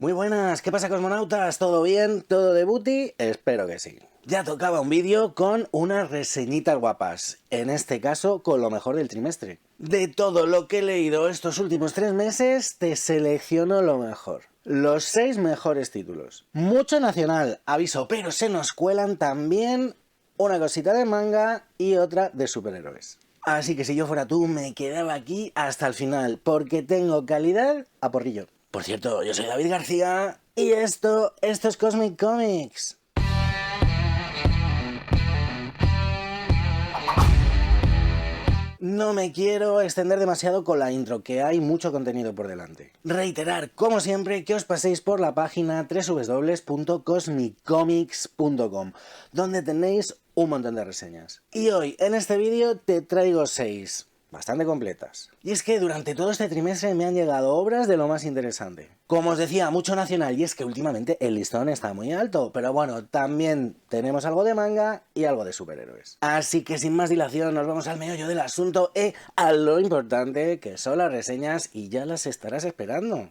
Muy buenas, ¿qué pasa, cosmonautas? ¿Todo bien? ¿Todo de booty? Espero que sí. Ya tocaba un vídeo con unas reseñitas guapas, en este caso con lo mejor del trimestre. De todo lo que he leído estos últimos 3 meses, te selecciono lo mejor. Los 6 mejores títulos. Mucho nacional, aviso, pero se nos cuelan también una cosita de manga y otra de superhéroes. Así que si yo fuera tú, me quedaba aquí hasta el final, porque tengo calidad a porrillo. Por cierto, yo soy David García y esto es Cosmic Comics. No me quiero extender demasiado con la intro, que hay mucho contenido por delante. Reiterar, como siempre, que os paséis por la página www.cosmiccomics.com, donde tenéis un montón de reseñas. Y hoy, en este vídeo, te traigo 6. Bastante completas. Y es que durante todo este trimestre me han llegado obras de lo más interesante. Como os decía, mucho nacional, y es que últimamente el listón está muy alto, pero bueno, también tenemos algo de manga y algo de superhéroes. Así que sin más dilación nos vamos al meollo del asunto y a lo importante que son las reseñas, y ya las estarás esperando.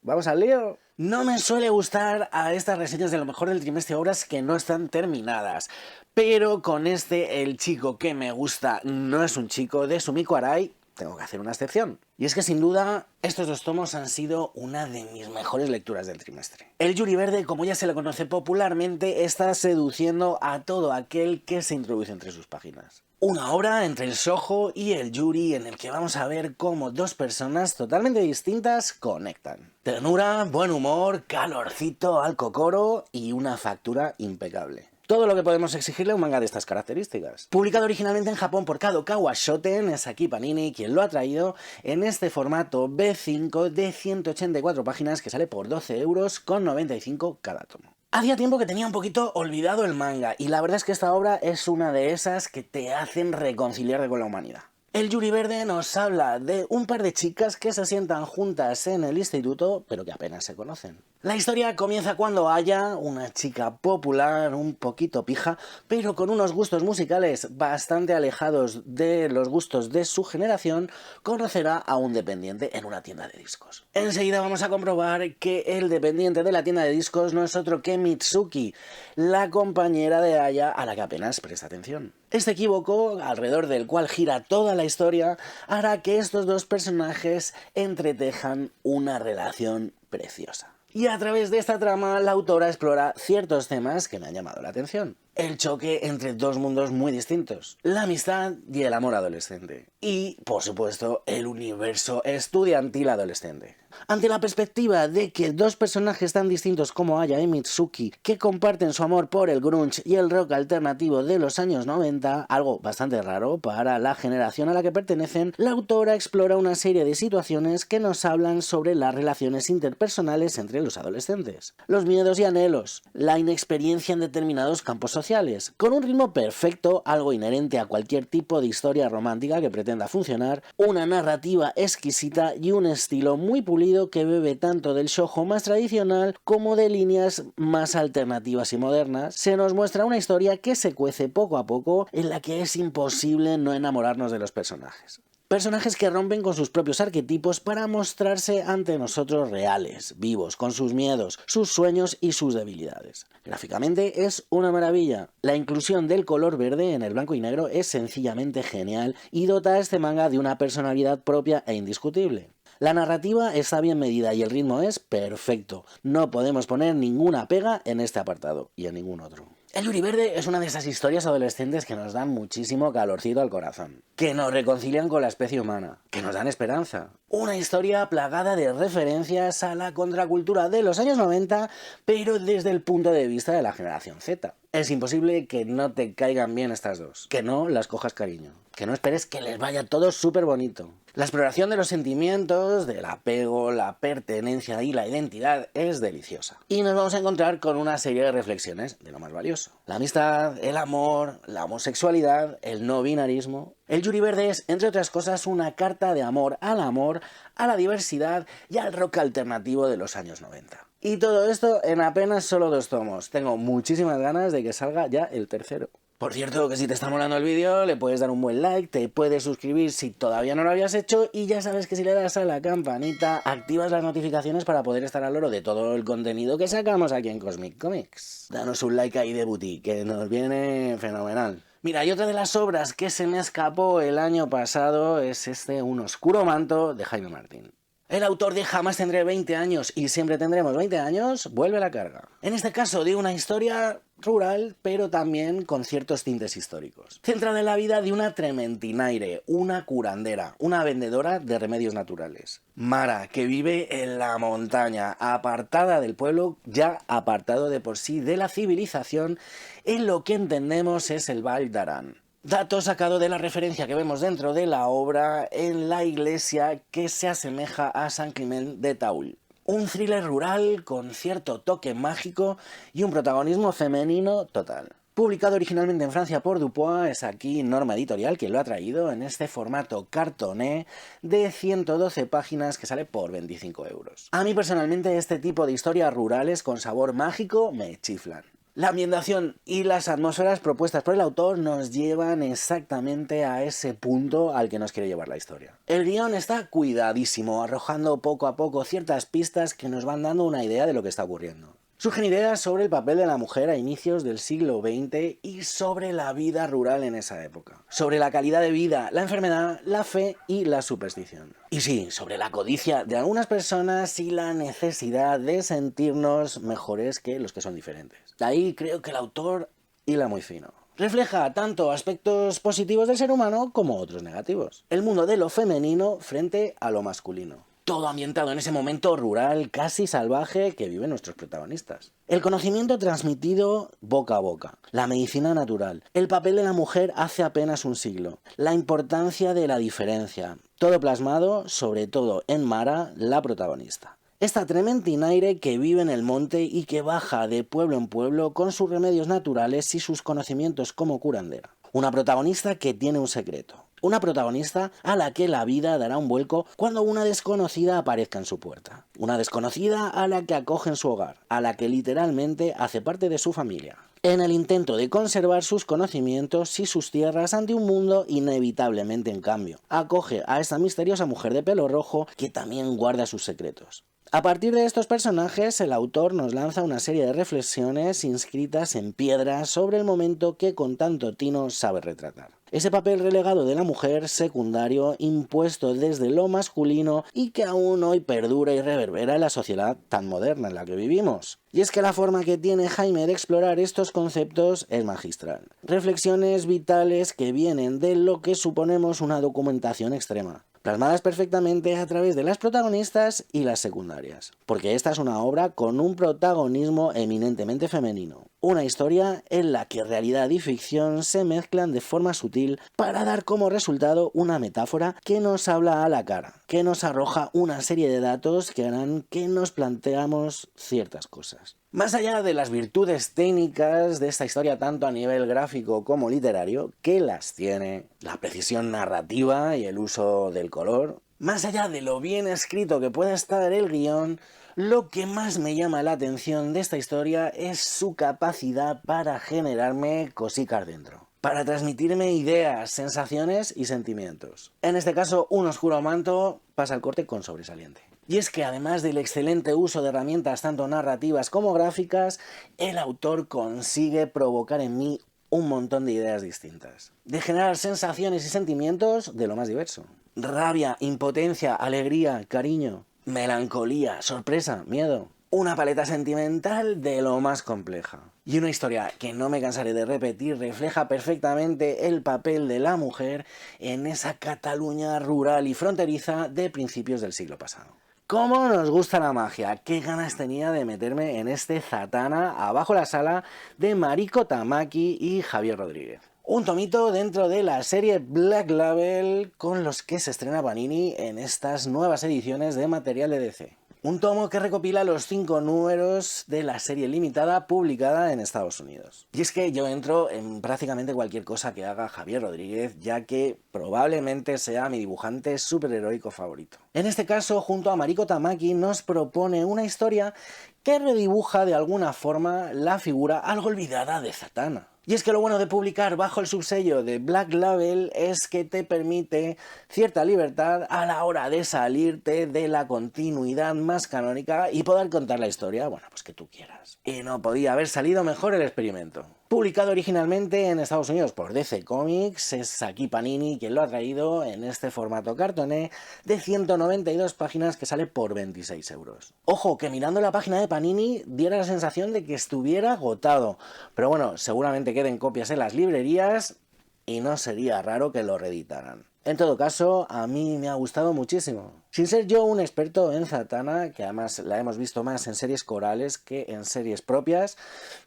¡Vamos al lío! No me suele gustar a estas reseñas de lo mejor del trimestre obras que no están terminadas, pero con el chico que me gusta no es un chico, de Sumiko Arai, tengo que hacer una excepción. Y es que sin duda estos 2 tomos han sido una de mis mejores lecturas del trimestre. El Yuri Verde, como ya se le conoce popularmente, está seduciendo a todo aquel que se introduce entre sus páginas. Una obra entre el shoujo y el yuri en el que vamos a ver cómo 2 personas totalmente distintas conectan. Ternura, buen humor, calorcito al cocoro y una factura impecable. Todo lo que podemos exigirle a un manga de estas características. Publicado originalmente en Japón por Kadokawa Shoten, es aquí Panini quien lo ha traído en este formato B5 de 184 páginas que sale por 12,95 € cada tomo. Hacía tiempo que tenía un poquito olvidado el manga, y la verdad es que esta obra es una de esas que te hacen reconciliarte con la humanidad. El Yuri Verde nos habla de un par de chicas que se sientan juntas en el instituto, pero que apenas se conocen. La historia comienza cuando Aya, una chica popular, un poquito pija, pero con unos gustos musicales bastante alejados de los gustos de su generación, conocerá a un dependiente en una tienda de discos. Enseguida vamos a comprobar que el dependiente de la tienda de discos no es otro que Mitsuki, la compañera de Aya a la que apenas presta atención. Este equívoco, alrededor del cual gira toda la historia, hará que estos 2 personajes entretejan una relación preciosa. Y a través de esta trama, la autora explora ciertos temas que me han llamado la atención. El choque entre 2 mundos muy distintos, la amistad y el amor adolescente. Y, por supuesto, el universo estudiantil adolescente. Ante la perspectiva de que 2 personajes tan distintos como Aya y Mitsuki, que comparten su amor por el grunge y el rock alternativo de los años 90, algo bastante raro para la generación a la que pertenecen, la autora explora una serie de situaciones que nos hablan sobre las relaciones interpersonales entre los adolescentes, los miedos y anhelos, la inexperiencia en determinados campos sociales, con un ritmo perfecto, algo inherente a cualquier tipo de historia romántica que pretenda funcionar, una narrativa exquisita y un estilo muy pulido que bebe tanto del shoujo más tradicional como de líneas más alternativas y modernas. Se nos muestra una historia que se cuece poco a poco, en la que es imposible no enamorarnos de los personajes. Personajes que rompen con sus propios arquetipos para mostrarse ante nosotros reales, vivos, con sus miedos, sus sueños y sus debilidades. Gráficamente es una maravilla. La inclusión del color verde en el blanco y negro es sencillamente genial y dota a este manga de una personalidad propia e indiscutible. La narrativa está bien medida y el ritmo es perfecto. No podemos poner ninguna pega en este apartado y en ningún otro. El Yuri Verde es una de esas historias adolescentes que nos dan muchísimo calorcito al corazón, que nos reconcilian con la especie humana, que nos dan esperanza. Una historia plagada de referencias a la contracultura de los años 90, pero desde el punto de vista de la generación Z. Es imposible que no te caigan bien estas 2, que no las cojas cariño, que no esperes que les vaya todo súper bonito. La exploración de los sentimientos, del apego, la pertenencia y la identidad es deliciosa. Y nos vamos a encontrar con una serie de reflexiones de lo más valioso. La amistad, el amor, la homosexualidad, el no binarismo. El Yuri Verde es, entre otras cosas, una carta de amor, a la diversidad y al rock alternativo de los años 90. Y todo esto en apenas solo 2 tomos. Tengo muchísimas ganas de que salga ya el tercero. Por cierto, que si te está molando el vídeo, le puedes dar un buen like, te puedes suscribir si todavía no lo habías hecho y ya sabes que si le das a la campanita, activas las notificaciones para poder estar al loro de todo el contenido que sacamos aquí en Cosmic Comics. Danos un like ahí de booty, que nos viene fenomenal. Mira, y otra de las obras que se me escapó el año pasado es Un oscuro manto de Jaime Martín. El autor de Jamás tendré 20 años y siempre tendremos 20 años vuelve a la carga. En este caso de una historia rural, pero también con ciertos tintes históricos. Centrada en la vida de una trementinaire, una curandera, una vendedora de remedios naturales. Mara, que vive en la montaña, apartada del pueblo, ya apartado de por sí de la civilización, en lo que entendemos es el Val d'Aran. Dato sacado de la referencia que vemos dentro de la obra en la iglesia que se asemeja a San Climent de Taul. Un thriller rural con cierto toque mágico y un protagonismo femenino total. Publicado originalmente en Francia por Dupuis, es aquí Norma Editorial quien lo ha traído en este formato cartoné de 112 páginas que sale por 25 euros. A mí personalmente este tipo de historias rurales con sabor mágico me chiflan. La ambientación y las atmósferas propuestas por el autor nos llevan exactamente a ese punto al que nos quiere llevar la historia. El guión está cuidadísimo, arrojando poco a poco ciertas pistas que nos van dando una idea de lo que está ocurriendo. Surgen ideas sobre el papel de la mujer a inicios del siglo XX y sobre la vida rural en esa época. Sobre la calidad de vida, la enfermedad, la fe y la superstición. Y sí, sobre la codicia de algunas personas y la necesidad de sentirnos mejores que los que son diferentes. De ahí creo que el autor hila muy fino. Refleja tanto aspectos positivos del ser humano como otros negativos. El mundo de lo femenino frente a lo masculino. Todo ambientado en ese momento rural, casi salvaje, que viven nuestros protagonistas. El conocimiento transmitido boca a boca, la medicina natural, el papel de la mujer hace apenas un siglo, la importancia de la diferencia, todo plasmado, sobre todo en Mara, la protagonista. Esta trementinaire que vive en el monte y que baja de pueblo en pueblo con sus remedios naturales y sus conocimientos como curandera. Una protagonista que tiene un secreto. Una protagonista a la que la vida dará un vuelco cuando una desconocida aparezca en su puerta. Una desconocida a la que acoge en su hogar, a la que literalmente hace parte de su familia. En el intento de conservar sus conocimientos y sus tierras ante un mundo inevitablemente en cambio. Acoge a esta misteriosa mujer de pelo rojo que también guarda sus secretos. A partir de estos personajes, el autor nos lanza una serie de reflexiones inscritas en piedra sobre el momento que con tanto tino sabe retratar. Ese papel relegado de la mujer, secundario, impuesto desde lo masculino y que aún hoy perdura y reverbera en la sociedad tan moderna en la que vivimos. Y es que la forma que tiene Jaime de explorar estos conceptos es magistral. Reflexiones vitales que vienen de lo que suponemos una documentación extrema, plasmadas perfectamente a través de las protagonistas y las secundarias. Porque esta es una obra con un protagonismo eminentemente femenino. Una historia en la que realidad y ficción se mezclan de forma sutil para dar como resultado una metáfora que nos habla a la cara, que nos arroja una serie de datos que harán que nos planteamos ciertas cosas. Más allá de las virtudes técnicas de esta historia tanto a nivel gráfico como literario, que las tiene, la precisión narrativa y el uso del color, más allá de lo bien escrito que pueda estar el guión, lo que más me llama la atención de esta historia es su capacidad para generarme cosicas dentro. Para transmitirme ideas, sensaciones y sentimientos. En este caso, Un oscuro manto pasa el corte con sobresaliente. Y es que además del excelente uso de herramientas tanto narrativas como gráficas, el autor consigue provocar en mí un montón de ideas distintas. De generar sensaciones y sentimientos de lo más diverso. Rabia, impotencia, alegría, cariño, melancolía, sorpresa, miedo. Una paleta sentimental de lo más compleja. Y una historia que no me cansaré de repetir refleja perfectamente el papel de la mujer en esa Cataluña rural y fronteriza de principios del siglo pasado. ¿Cómo nos gusta la magia? ¿Qué ganas tenía de meterme en este Zatanna abajo la sala de Mariko Tamaki y Javier Rodríguez? Un tomito dentro de la serie Black Label con los que se estrena Panini en estas nuevas ediciones de material de DC. Un tomo que recopila los 5 números de la serie limitada publicada en Estados Unidos. Y es que yo entro en prácticamente cualquier cosa que haga Javier Rodríguez, ya que probablemente sea mi dibujante superheroico favorito. En este caso, junto a Mariko Tamaki, nos propone una historia que redibuja de alguna forma la figura algo olvidada de Zatanna. Y es que lo bueno de publicar bajo el subsello de Black Label es que te permite cierta libertad a la hora de salirte de la continuidad más canónica y poder contar la historia, bueno, pues que tú quieras. Y no podía haber salido mejor el experimento. Publicado originalmente en Estados Unidos por DC Comics, es aquí Panini quien lo ha traído en este formato cartoné de 192 páginas que sale por 26 euros. Ojo, que mirando la página de Panini diera la sensación de que estuviera agotado, pero bueno, seguramente queden copias en las librerías y no sería raro que lo reeditaran. En todo caso, a mí me ha gustado muchísimo. Sin ser yo un experto en Zatanna, que además la hemos visto más en series corales que en series propias,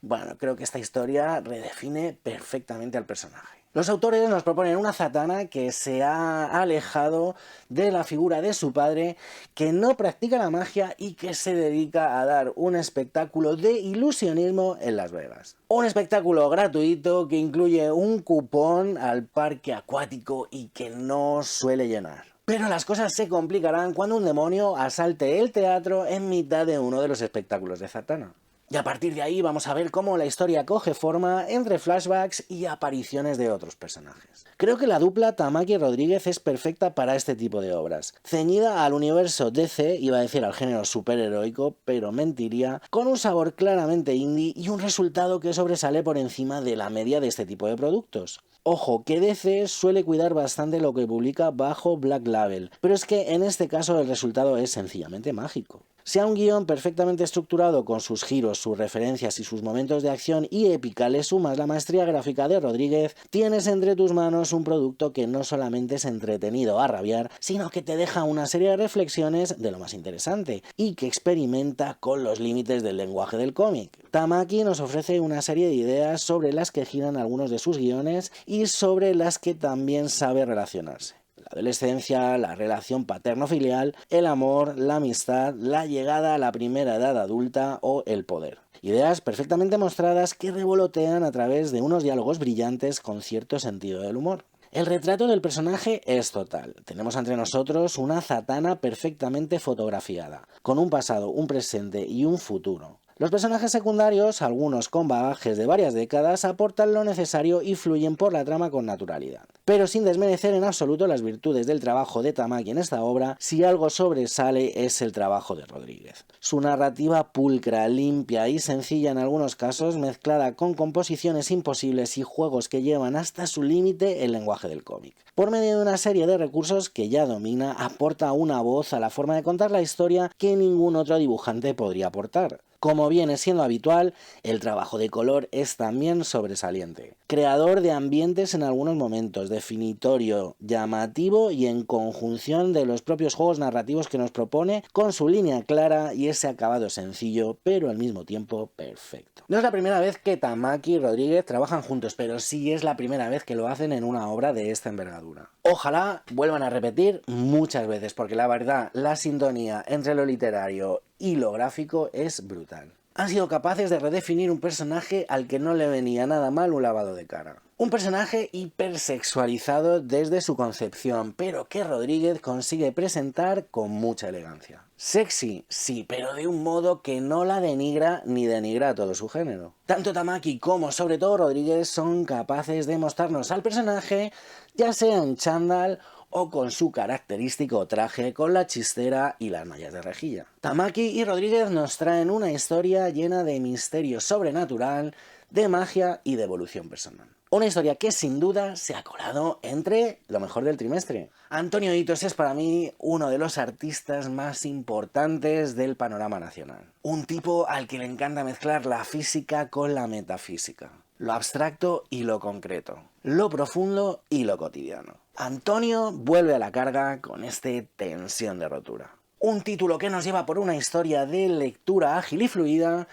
bueno, creo que esta historia redefine perfectamente al personaje. Los autores nos proponen una Zatanna que se ha alejado de la figura de su padre, que no practica la magia y que se dedica a dar un espectáculo de ilusionismo en Las Vegas. Un espectáculo gratuito que incluye un cupón al parque acuático y que no suele llenar. Pero las cosas se complicarán cuando un demonio asalte el teatro en mitad de uno de los espectáculos de Zatanna. Y a partir de ahí vamos a ver cómo la historia coge forma entre flashbacks y apariciones de otros personajes. Creo que la dupla Tamaki-Rodríguez es perfecta para este tipo de obras. Ceñida al universo DC, iba a decir al género superheroico, pero mentiría, con un sabor claramente indie y un resultado que sobresale por encima de la media de este tipo de productos. Ojo, que DC suele cuidar bastante lo que publica bajo Black Label, pero es que en este caso el resultado es sencillamente mágico. Sea un guión perfectamente estructurado con sus giros, sus referencias y sus momentos de acción y épica le sumas la maestría gráfica de Rodríguez, tienes entre tus manos un producto que no solamente es entretenido a rabiar, sino que te deja una serie de reflexiones de lo más interesante y que experimenta con los límites del lenguaje del cómic. Tamaki nos ofrece una serie de ideas sobre las que giran algunos de sus guiones y sobre las que también sabe relacionarse. La adolescencia, la relación paterno-filial, el amor, la amistad, la llegada a la primera edad adulta o el poder. Ideas perfectamente mostradas que revolotean a través de unos diálogos brillantes con cierto sentido del humor. El retrato del personaje es total. Tenemos ante nosotros una Zatanna perfectamente fotografiada, con un pasado, un presente y un futuro. Los personajes secundarios, algunos con bagajes de varias décadas, aportan lo necesario y fluyen por la trama con naturalidad. Pero sin desmerecer en absoluto las virtudes del trabajo de Tamaki en esta obra, si algo sobresale es el trabajo de Rodríguez. Su narrativa pulcra, limpia y sencilla en algunos casos, mezclada con composiciones imposibles y juegos que llevan hasta su límite el lenguaje del cómic. Por medio de una serie de recursos que ya domina, aporta una voz a la forma de contar la historia que ningún otro dibujante podría aportar. Como viene siendo habitual, el trabajo de color es también sobresaliente. Creador de ambientes en algunos momentos, definitorio, llamativo y en conjunción de los propios juegos narrativos que nos propone, con su línea clara y ese acabado sencillo, pero al mismo tiempo perfecto. No es la primera vez que Tamaki y Rodríguez trabajan juntos, pero sí es la primera vez que lo hacen en una obra de esta envergadura. Ojalá vuelvan a repetir muchas veces, porque la verdad, la sintonía entre lo literario y lo gráfico es brutal. Han sido capaces de redefinir un personaje al que no le venía nada mal un lavado de cara. Un personaje hipersexualizado desde su concepción, pero que Rodríguez consigue presentar con mucha elegancia. Sexy, sí, pero de un modo que no la denigra ni denigra a todo su género. Tanto Tamaki como sobre todo Rodríguez son capaces de mostrarnos al personaje, ya sea en chándal o con su característico traje con la chistera y las mallas de rejilla. Tamaki y Rodríguez nos traen una historia llena de misterio sobrenatural, de magia y de evolución personal. Una historia que sin duda se ha colado entre lo mejor del trimestre. Antonio Hitos es para mí uno de los artistas más importantes del panorama nacional. Un tipo al que le encanta mezclar la física con la metafísica, lo abstracto y lo concreto, lo profundo y lo cotidiano. Antonio vuelve a la carga con este Tensión de rotura. Un título que nos lleva por una historia de lectura ágil y fluida,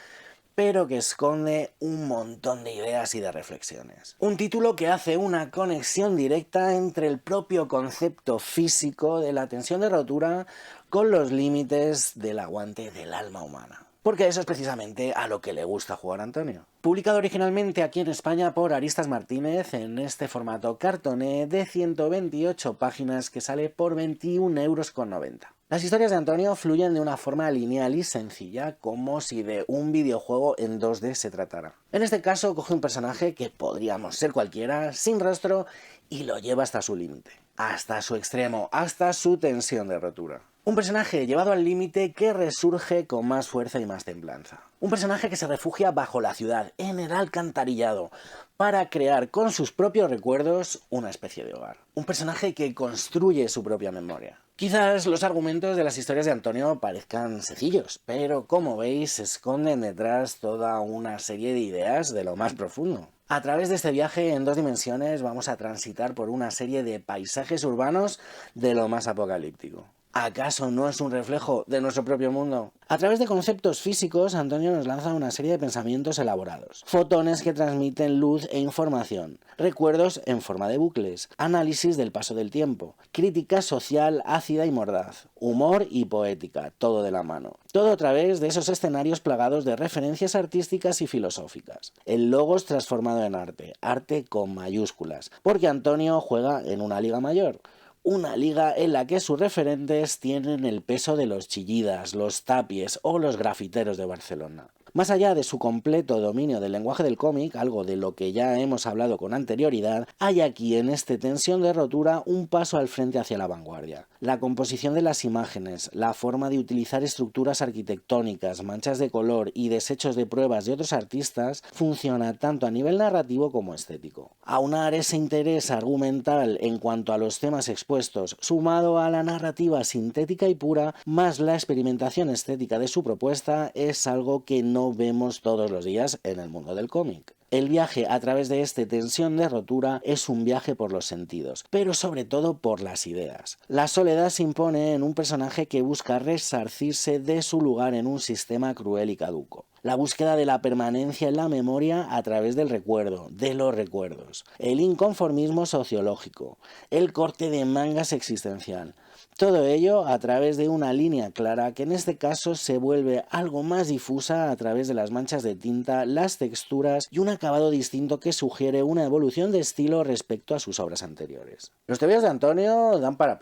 pero que esconde un montón de ideas y de reflexiones. Un título que hace una conexión directa entre el propio concepto físico de la tensión de rotura con los límites del aguante del alma humana. Porque eso es precisamente a lo que le gusta jugar a Antonio. Publicado originalmente aquí en España por Aristas Martínez en este formato cartoné de 128 páginas que sale por 21,90 €. Las historias de Antonio fluyen de una forma lineal y sencilla, como si de un videojuego en 2D se tratara. En este caso coge un personaje que podríamos ser cualquiera, sin rostro, y lo lleva hasta su límite, hasta su extremo, hasta su tensión de rotura. Un personaje llevado al límite que resurge con más fuerza y más templanza. Un personaje que se refugia bajo la ciudad, en el alcantarillado, para crear con sus propios recuerdos una especie de hogar. Un personaje que construye su propia memoria. Quizás los argumentos de las historias de Antonio parezcan sencillos, pero como veis se esconden detrás toda una serie de ideas de lo más profundo. A través de este viaje en 2 dimensiones vamos a transitar por una serie de paisajes urbanos de lo más apocalíptico. ¿Acaso no es un reflejo de nuestro propio mundo? A través de conceptos físicos, Antonio nos lanza una serie de pensamientos elaborados. Fotones que transmiten luz e información, recuerdos en forma de bucles, análisis del paso del tiempo, crítica social ácida y mordaz, humor y poética, todo de la mano. Todo a través de esos escenarios plagados de referencias artísticas y filosóficas. El logos transformado en arte, arte con mayúsculas, porque Antonio juega en una liga mayor. Una liga en la que sus referentes tienen el peso de los Chillidas, los Tapies o los grafiteros de Barcelona. Más allá de su completo dominio del lenguaje del cómic, algo de lo que ya hemos hablado con anterioridad, hay aquí en este tensión de rotura un paso al frente hacia la vanguardia. La composición de las imágenes, la forma de utilizar estructuras arquitectónicas, manchas de color y desechos de pruebas de otros artistas funciona tanto a nivel narrativo como estético. Aunar ese interés argumental en cuanto a los temas expuestos, sumado a la narrativa sintética y pura, más la experimentación estética de su propuesta, es algo que no vemos todos los días en el mundo del cómic. El viaje a través de esta tensión de rotura es un viaje por los sentidos, pero sobre todo por las ideas. La soledad se impone en un personaje que busca resarcirse de su lugar en un sistema cruel y caduco. La búsqueda de la permanencia en la memoria a través del recuerdo, de los recuerdos. El inconformismo sociológico. El corte de mangas existencial. Todo ello a través de una línea clara que en este caso se vuelve algo más difusa a través de las manchas de tinta, las texturas y un acabado distinto que sugiere una evolución de estilo respecto a sus obras anteriores. Los tebeos de Antonio dan para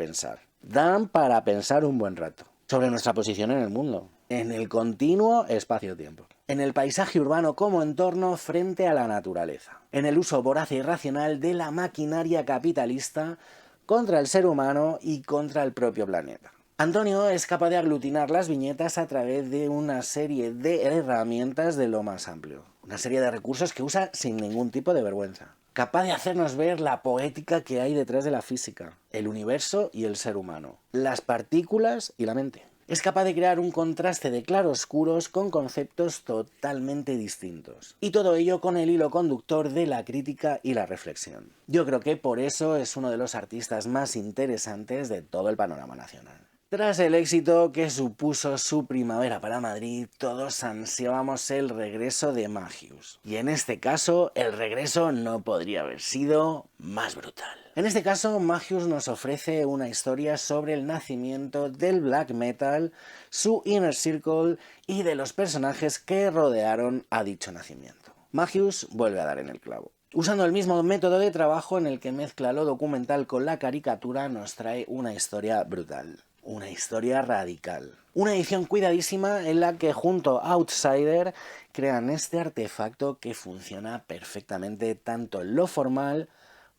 pensar un buen rato sobre nuestra posición en el mundo, en el continuo espacio-tiempo, en el paisaje urbano como entorno frente a la naturaleza, en el uso voraz e irracional de la maquinaria capitalista contra el ser humano y contra el propio planeta. Antonio es capaz de aglutinar las viñetas a través de una serie de herramientas de lo más amplio, una serie de recursos que usa sin ningún tipo de vergüenza. Capaz de hacernos ver la poética que hay detrás de la física, el universo y el ser humano, las partículas y la mente. Es capaz de crear un contraste de claroscuros con conceptos totalmente distintos. Y todo ello con el hilo conductor de la crítica y la reflexión. Yo creo que por eso es uno de los artistas más interesantes de todo el panorama nacional. Tras el éxito que supuso su Primavera para Madrid, todos ansiábamos el regreso de Magius. Y en este caso, el regreso no podría haber sido más brutal. En este caso, Magius nos ofrece una historia sobre el nacimiento del black metal, su inner circle y de los personajes que rodearon a dicho nacimiento. Magius vuelve a dar en el clavo. Usando el mismo método de trabajo en el que mezcla lo documental con la caricatura, nos trae una historia brutal. Una historia radical. Una edición cuidadísima en la que junto a Outsider crean este artefacto que funciona perfectamente tanto en lo formal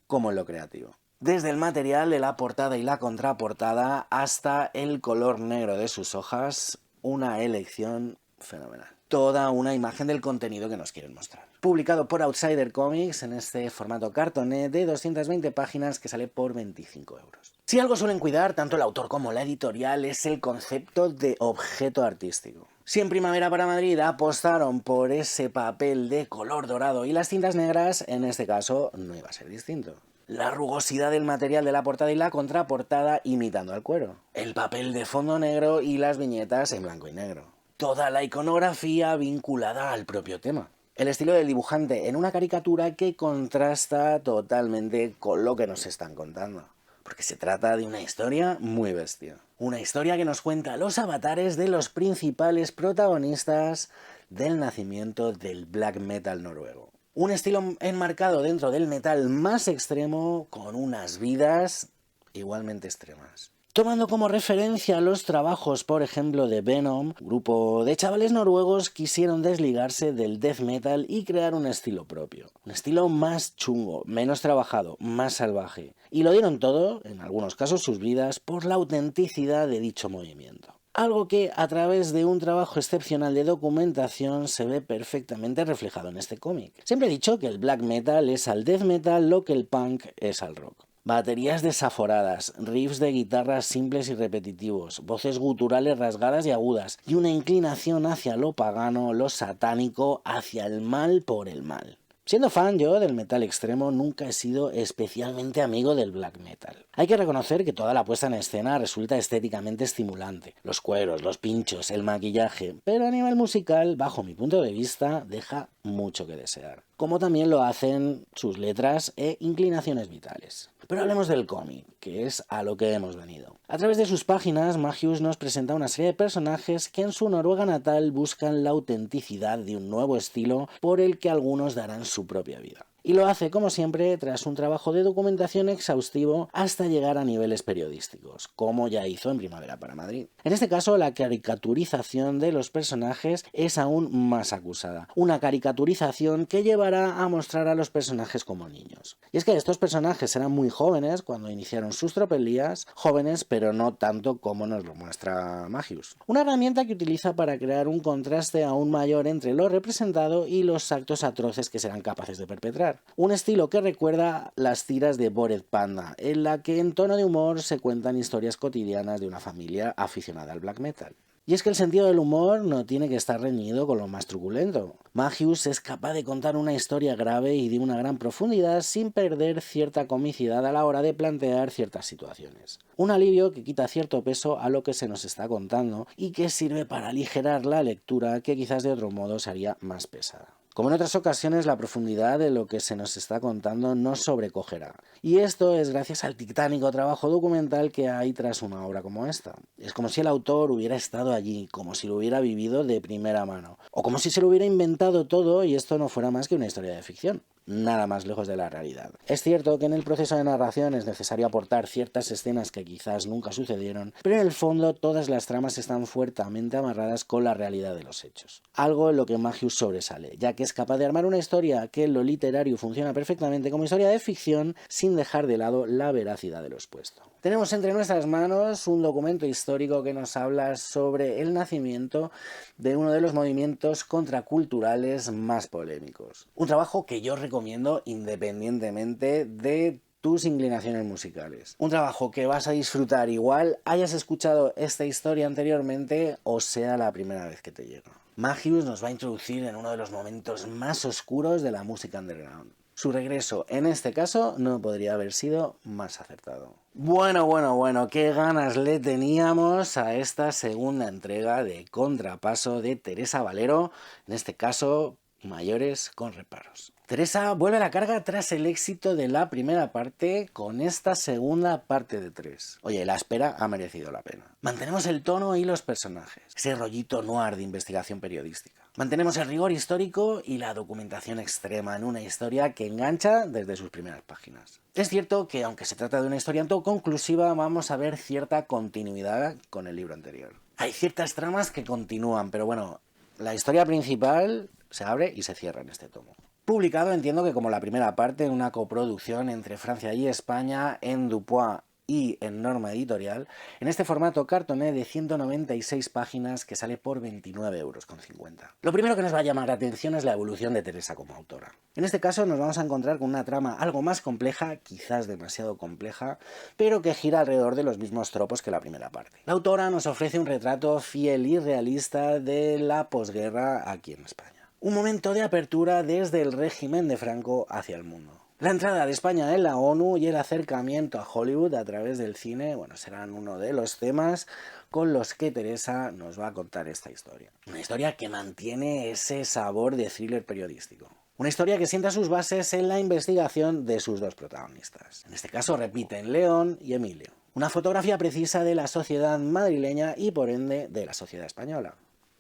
como en lo creativo. Desde el material de la portada y la contraportada hasta el color negro de sus hojas, una elección fenomenal. Toda una imagen del contenido que nos quieren mostrar. Publicado por Outsider Comics en este formato cartoné de 220 páginas que sale por 25 euros. Si algo suelen cuidar tanto el autor como la editorial es el concepto de objeto artístico. Si en Primavera para Madrid apostaron por ese papel de color dorado y las cintas negras, en este caso no iba a ser distinto. La rugosidad del material de la portada y la contraportada imitando al cuero. El papel de fondo negro y las viñetas en blanco y negro. Toda la iconografía vinculada al propio tema. El estilo del dibujante en una caricatura que contrasta totalmente con lo que nos están contando. Porque se trata de una historia muy bestia. Una historia que nos cuenta los avatares de los principales protagonistas del nacimiento del black metal noruego. Un estilo enmarcado dentro del metal más extremo con unas vidas igualmente extremas. Tomando como referencia los trabajos, por ejemplo, de Venom, un grupo de chavales noruegos quisieron desligarse del death metal y crear un estilo propio. Un estilo más chungo, menos trabajado, más salvaje. Y lo dieron todo, en algunos casos sus vidas, por la autenticidad de dicho movimiento. Algo que a través de un trabajo excepcional de documentación se ve perfectamente reflejado en este cómic. Siempre he dicho que el black metal es al death metal lo que el punk es al rock. Baterías desaforadas, riffs de guitarras simples y repetitivos, voces guturales rasgadas y agudas, y una inclinación hacia lo pagano, lo satánico, hacia el mal por el mal. Siendo fan yo del metal extremo, nunca he sido especialmente amigo del black metal. Hay que reconocer que toda la puesta en escena resulta estéticamente estimulante. Los cueros, los pinchos, el maquillaje, pero a nivel musical, bajo mi punto de vista, deja mucho que desear. Como también lo hacen sus letras e inclinaciones vitales. Pero hablemos del cómic, que es a lo que hemos venido. A través de sus páginas, Magius nos presenta una serie de personajes que en su Noruega natal buscan la autenticidad de un nuevo estilo por el que algunos darán su propia vida. Y lo hace, como siempre, tras un trabajo de documentación exhaustivo hasta llegar a niveles periodísticos, como ya hizo en Primavera para Madrid. En este caso, la caricaturización de los personajes es aún más acusada. Una caricaturización que llevará a mostrar a los personajes como niños. Y es que estos personajes eran muy jóvenes cuando iniciaron sus tropelías, jóvenes pero no tanto como nos lo muestra Magius. Una herramienta que utiliza para crear un contraste aún mayor entre lo representado y los actos atroces que serán capaces de perpetrar. Un estilo que recuerda las tiras de Bored Panda, en la que en tono de humor se cuentan historias cotidianas de una familia aficionada al black metal. Y es que el sentido del humor no tiene que estar reñido con lo más truculento. Magius es capaz de contar una historia grave y de una gran profundidad sin perder cierta comicidad a la hora de plantear ciertas situaciones. Un alivio que quita cierto peso a lo que se nos está contando y que sirve para aligerar la lectura que quizás de otro modo sería más pesada. Como en otras ocasiones, la profundidad de lo que se nos está contando nos sobrecogerá. Y esto es gracias al titánico trabajo documental que hay tras una obra como esta. Es como si el autor hubiera estado allí, como si lo hubiera vivido de primera mano, o como si se lo hubiera inventado todo y esto no fuera más que una historia de ficción. Nada más lejos de la realidad. Es cierto que en el proceso de narración es necesario aportar ciertas escenas que quizás nunca sucedieron, pero en el fondo todas las tramas están fuertemente amarradas con la realidad de los hechos. Algo en lo que Magius sobresale, ya que es capaz de armar una historia que en lo literario funciona perfectamente como historia de ficción sin dejar de lado la veracidad de lo expuesto. Tenemos entre nuestras manos un documento histórico que nos habla sobre el nacimiento de uno de los movimientos contraculturales más polémicos. Un trabajo que yo recomiendo independientemente de tus inclinaciones musicales. Un trabajo que vas a disfrutar igual hayas escuchado esta historia anteriormente o sea la primera vez que te llega. Magius nos va a introducir en uno de los momentos más oscuros de la música underground. Su regreso, en este caso, no podría haber sido más acertado. Bueno, qué ganas le teníamos a esta segunda entrega de Contrapaso de Teresa Valero, en este caso, Mayores con reparos. Teresa vuelve a la carga tras el éxito de la primera parte con esta segunda parte de 3. Oye, la espera ha merecido la pena. Mantenemos el tono y los personajes, ese rollito noir de investigación periodística. Mantenemos el rigor histórico y la documentación extrema en una historia que engancha desde sus primeras páginas. Es cierto que, aunque se trata de una historia autoconclusiva, vamos a ver cierta continuidad con el libro anterior. Hay ciertas tramas que continúan, pero bueno, la historia principal se abre y se cierra en este tomo. Publicado, entiendo que como la primera parte, en una coproducción entre Francia y España, en Dupuis y en Norma Editorial, en este formato cartoné de 196 páginas que sale por 29,50 €. Lo primero que nos va a llamar la atención es la evolución de Teresa como autora. En este caso nos vamos a encontrar con una trama algo más compleja, quizás demasiado compleja, pero que gira alrededor de los mismos tropos que la primera parte. La autora nos ofrece un retrato fiel y realista de la posguerra aquí en España. Un momento de apertura desde el régimen de Franco hacia el mundo. La entrada de España en la ONU y el acercamiento a Hollywood a través del cine, serán uno de los temas con los que Teresa nos va a contar esta historia. Una historia que mantiene ese sabor de thriller periodístico. Una historia que sienta sus bases en la investigación de sus dos protagonistas. En este caso repiten León y Emilio. Una fotografía precisa de la sociedad madrileña y por ende de la sociedad española.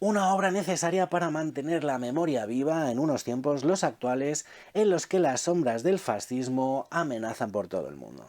Una obra necesaria para mantener la memoria viva en unos tiempos, los actuales, en los que las sombras del fascismo amenazan por todo el mundo.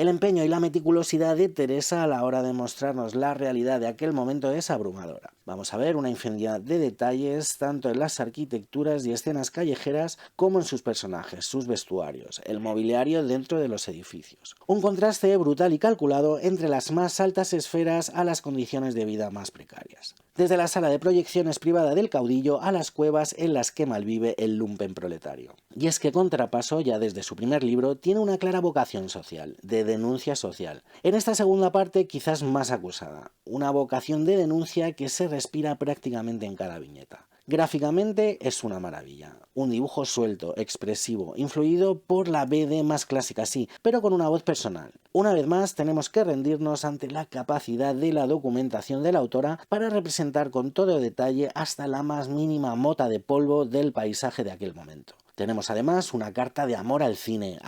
El empeño y la meticulosidad de Teresa a la hora de mostrarnos la realidad de aquel momento es abrumadora. Vamos a ver una infinidad de detalles tanto en las arquitecturas y escenas callejeras como en sus personajes, sus vestuarios, el mobiliario dentro de los edificios. Un contraste brutal y calculado entre las más altas esferas a las condiciones de vida más precarias. Desde la sala de proyecciones privada del caudillo a las cuevas en las que malvive el lumpen proletario. Y es que Contrapaso, ya desde su primer libro, tiene una clara vocación social, de denuncia social. En esta segunda parte quizás más acusada, una vocación de denuncia que se respira prácticamente en cada viñeta. Gráficamente es una maravilla, un dibujo suelto, expresivo, influido por la BD más clásica sí, pero con una voz personal. Una vez más tenemos que rendirnos ante la capacidad de la documentación de la autora para representar con todo detalle hasta la más mínima mota de polvo del paisaje de aquel momento. Tenemos además una carta de amor al cine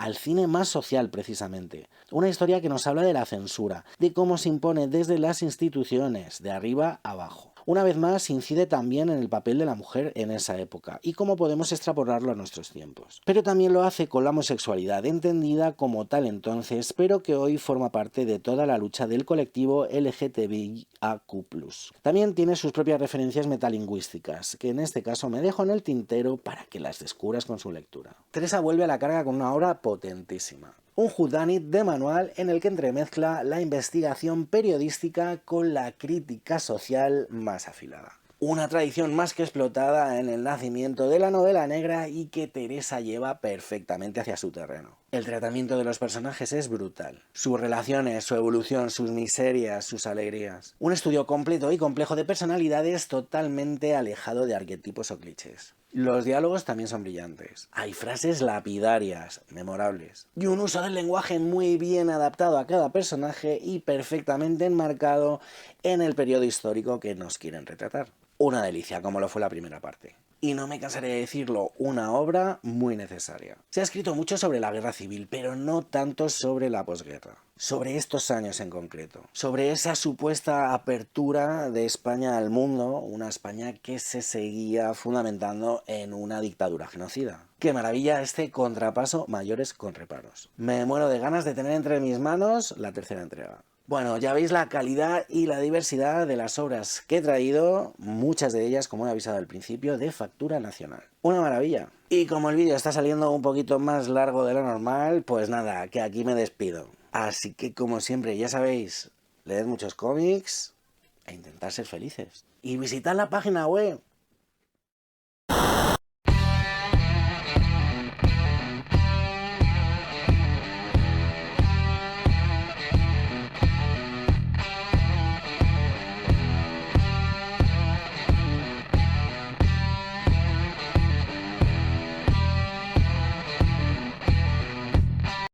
más social precisamente. Una historia que nos habla de la censura, de cómo se impone desde las instituciones, de arriba a abajo. Una vez más incide también en el papel de la mujer en esa época y cómo podemos extrapolarlo a nuestros tiempos. Pero también lo hace con la homosexualidad, entendida como tal entonces, pero que hoy forma parte de toda la lucha del colectivo LGTBIAQ+. También tiene sus propias referencias metalingüísticas, que en este caso me dejo en el tintero para que las descubras con su lectura. Teresa vuelve a la carga con una obra potentísima. Un whodunit de manual en el que entremezcla la investigación periodística con la crítica social más afilada. Una tradición más que explotada en el nacimiento de la novela negra y que Teresa lleva perfectamente hacia su terreno. El tratamiento de los personajes es brutal. Sus relaciones, su evolución, sus miserias, sus alegrías. Un estudio completo y complejo de personalidades totalmente alejado de arquetipos o clichés. Los diálogos también son brillantes. Hay frases lapidarias, memorables. Y un uso del lenguaje muy bien adaptado a cada personaje y perfectamente enmarcado en el periodo histórico que nos quieren retratar. Una delicia, como lo fue la primera parte. Y no me cansaré de decirlo, una obra muy necesaria. Se ha escrito mucho sobre la guerra civil, pero no tanto sobre la posguerra. Sobre estos años en concreto. Sobre esa supuesta apertura de España al mundo, una España que se seguía fundamentando en una dictadura genocida. ¡Qué maravilla este Contrapaso mayores con reparos! Me muero de ganas de tener entre mis manos la tercera entrega. Bueno, ya veis la calidad y la diversidad de las obras que he traído, muchas de ellas, como he avisado al principio, de factura nacional. Una maravilla. Y como el vídeo está saliendo un poquito más largo de lo normal, pues nada, que aquí me despido. Así que como siempre, ya sabéis, leed muchos cómics e intentad ser felices. Y visitad la página web